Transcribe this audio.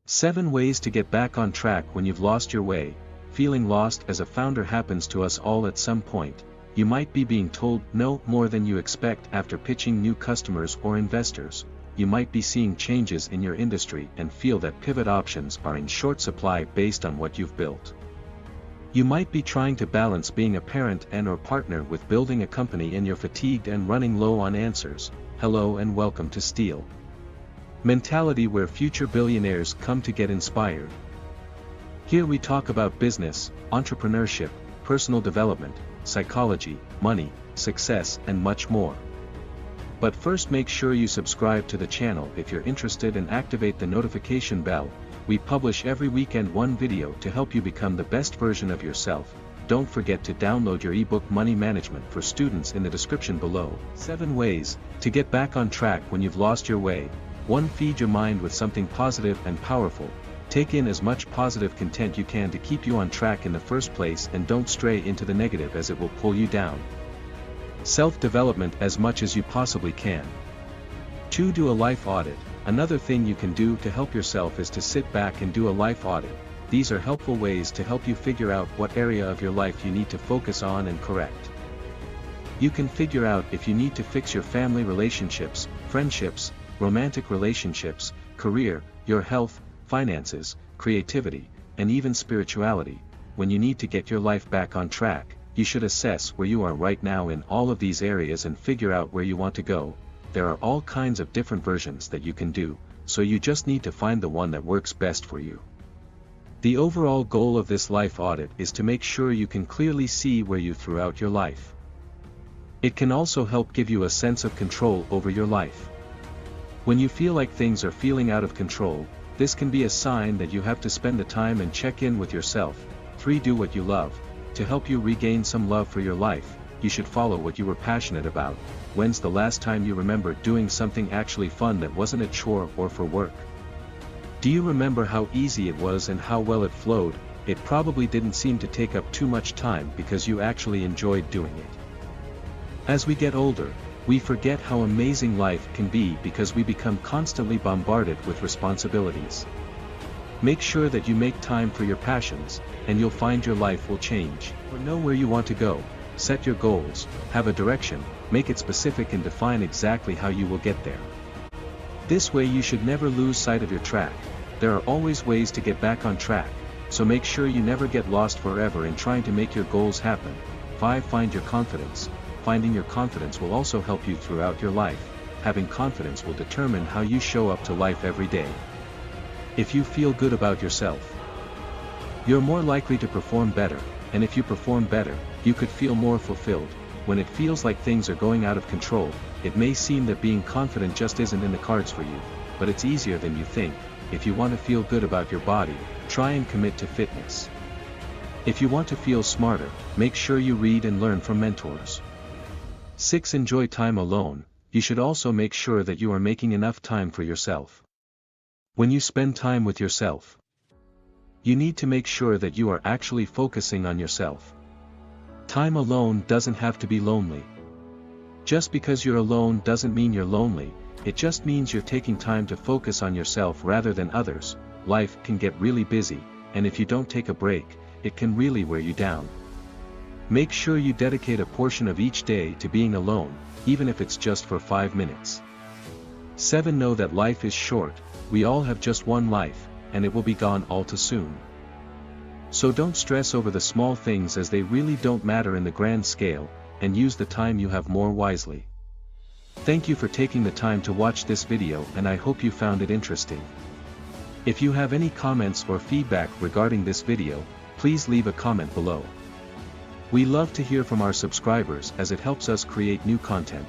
7 Ways to get back on track when you've lost your way. Feeling lost as a founder happens to us all at some point. You might be being told no more than you expect after pitching new customers or investors. You might be seeing changes in your industry and feel that pivot options are in short supply based on what you've built. You might be trying to balance being a parent and/or partner with building a company and you're fatigued and running low on answers. Hello and welcome to Steel Mentality, where future billionaires come to get inspired. Here we talk about business, entrepreneurship, personal development, psychology, money, success, and much more. But first, make sure you subscribe to the channel if you're interested and activate the notification bell. We publish every weekend one video to help you become the best version of yourself. Don't forget to download your ebook Money Management for Students in the description below. 7 Ways to get back on track when you've lost your way. 1. Feed your mind with something positive and powerful. Take in as much positive content you can to keep you on track in the first place, and don't stray into the negative as it will pull you down. Self-development as much as you possibly can. 2. Do a life audit. Another thing you can do to help yourself is to sit back and do a life audit. These are helpful ways to help you figure out what area of your life you need to focus on and correct. You can figure out if you need to fix your family relationships, friendships, romantic relationships, career, your health, finances, creativity, and even spirituality. When you need to get your life back on track, you should assess where you are right now in all of these areas and figure out where you want to go. There are all kinds of different versions that you can do, so you just need to find the one that works best for you. The overall goal of this life audit is to make sure you can clearly see where you throughout your life. It can also help give you a sense of control over your life. When you feel like things are feeling out of control, this can be a sign that you have to spend the time and check in with yourself. 3. Do what you love. To help you regain some love for your life, you should follow what you were passionate about. When's the last time you remember doing something actually fun that wasn't a chore or for work? Do you remember how easy it was and how well it flowed? It probably didn't seem to take up too much time because you actually enjoyed doing it. As we get older, we forget how amazing life can be because we become constantly bombarded with responsibilities. Make sure that you make time for your passions, and you'll find your life will change. Or know where you want to go, set your goals, have a direction, make it specific and define exactly how you will get there. This way you should never lose sight of your track. There are always ways to get back on track, so make sure you never get lost forever in trying to make your goals happen. 5. Find your confidence. Finding your confidence will also help you throughout your life. Having confidence will determine how you show up to life every day. If you feel good about yourself, you're more likely to perform better, and if you perform better, you could feel more fulfilled. When it feels like things are going out of control, it may seem that being confident just isn't in the cards for you, but it's easier than you think. If you want to feel good about your body, try and commit to fitness. If you want to feel smarter, make sure you read and learn from mentors. 6. Enjoy time alone. You should also make sure that you are making enough time for yourself. When you spend time with yourself, you need to make sure that you are actually focusing on yourself. Time alone doesn't have to be lonely. Just because you're alone doesn't mean you're lonely, it just means you're taking time to focus on yourself rather than others. Life can get really busy, and if you don't take a break, it can really wear you down. Make sure you dedicate a portion of each day to being alone, even if it's just for 5 minutes. 7. Know that life is short. We all have just one life, and it will be gone all too soon. So don't stress over the small things, as they really don't matter in the grand scale, and use the time you have more wisely. Thank you for taking the time to watch this video, and I hope you found it interesting. If you have any comments or feedback regarding this video, please leave a comment below. We love to hear from our subscribers as it helps us create new content.